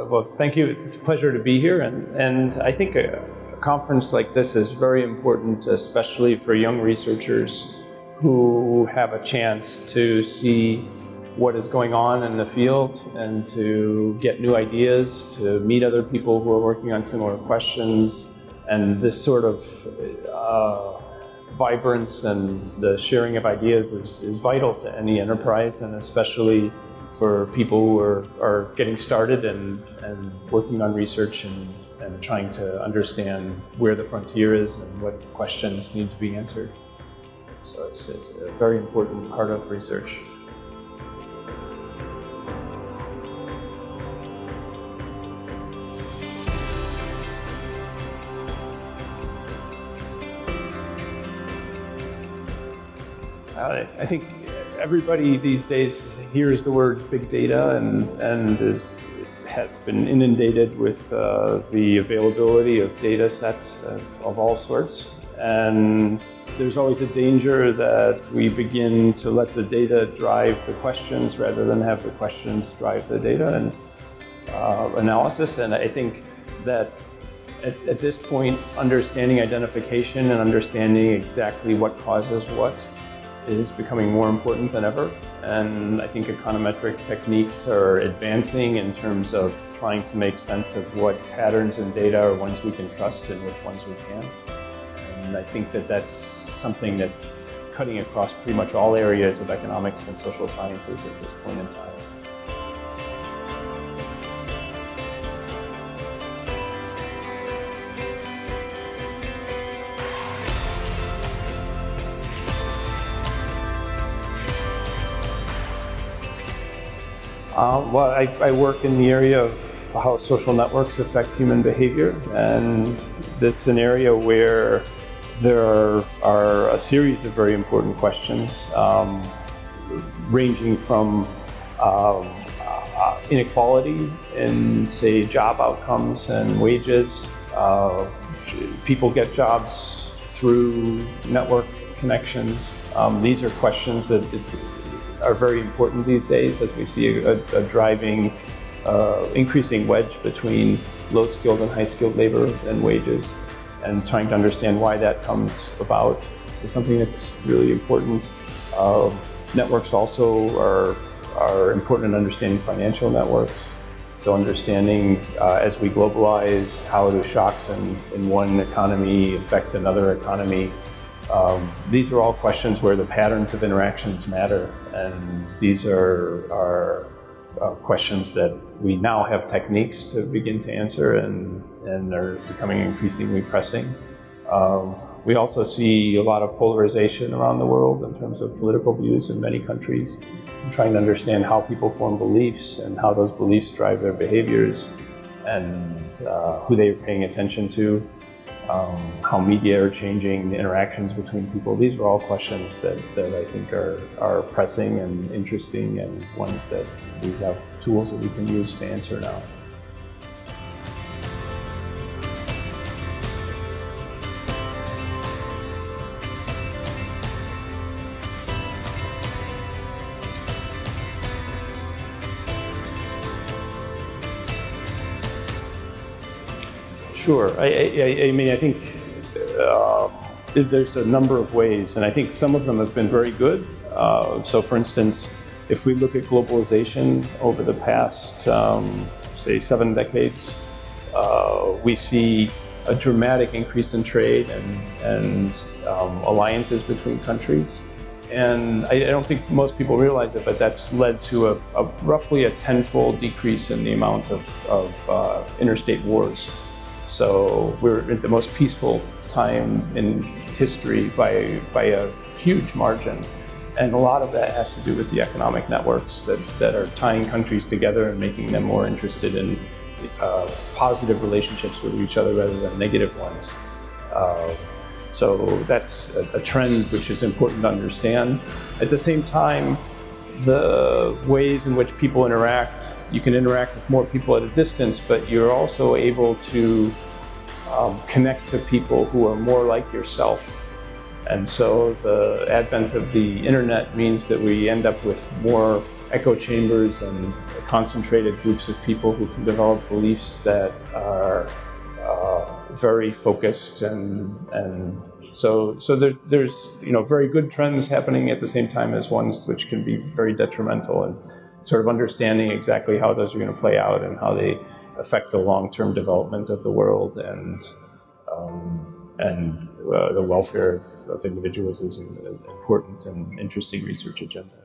Well, thank you. It's a pleasure to be here, and I think a conference like this is very important, especially for young researchers who have a chance to see what is going on in the field and to get new ideas, to meet other people who are working on similar questions. And this sort of vibrance and the sharing of ideas is vital to any enterprise, and especially for people who are getting started and working on research and trying to understand where the frontier is and what questions need to be answered. So it's a very important part of research. I think everybody these days hears the word big data and has been inundated with the availability of data sets of all sorts. And there's always a danger that we begin to let the data drive the questions rather than have the questions drive the data and analysis. And I think that at this point, understanding identification and understanding exactly what causes what is becoming more important than ever. And I think econometric techniques are advancing in terms of trying to make sense of what patterns in data are ones we can trust and which ones we can't. And I think that that's something that's cutting across pretty much all areas of economics and social sciences at this point in time. Well, I work in the area of how social networks affect human behavior, and that's an area where there are a series of very important questions, ranging from inequality in, say, job outcomes and wages. People get jobs through network connections. These are questions that are very important these days as we see a driving, increasing wedge between low-skilled and high-skilled labor and wages, and trying to understand why that comes about is something that's really important. Networks also are important in understanding financial networks. So understanding as we globalize, how do shocks in one economy affect another economy? These are all questions where the patterns of interactions matter, and these are questions that we now have techniques to begin to answer and are becoming increasingly pressing. We also see a lot of polarization around the world in terms of political views in many countries, trying to understand how people form beliefs and how those beliefs drive their behaviors and who they are paying attention to. How media are changing the interactions between people. These are all questions that I think are pressing and interesting, and ones that we have tools that we can use to answer now. Sure. I think there's a number of ways, and I think some of them have been very good. So for instance, if we look at globalization over the past, say, 7 decades, we see a dramatic increase in trade and alliances between countries. And I don't think most people realize it, but that's led to a roughly a 10-fold decrease in the amount of interstate wars. So we're at the most peaceful time in history by a huge margin. And a lot of that has to do with the economic networks that are tying countries together and making them more interested in positive relationships with each other rather than negative ones. So that's a trend which is important to understand. At the same time, the ways in which people interact, you can interact with more people at a distance, but you're also able to connect to people who are more like yourself. And so the advent of the internet means that we end up with more echo chambers and concentrated groups of people who can develop beliefs that are very focused, and so there's very good trends happening at the same time as ones which can be very detrimental, and sort of understanding exactly how those are going to play out and how they affect the long-term development of the world and the welfare of individuals is an important and interesting research agenda.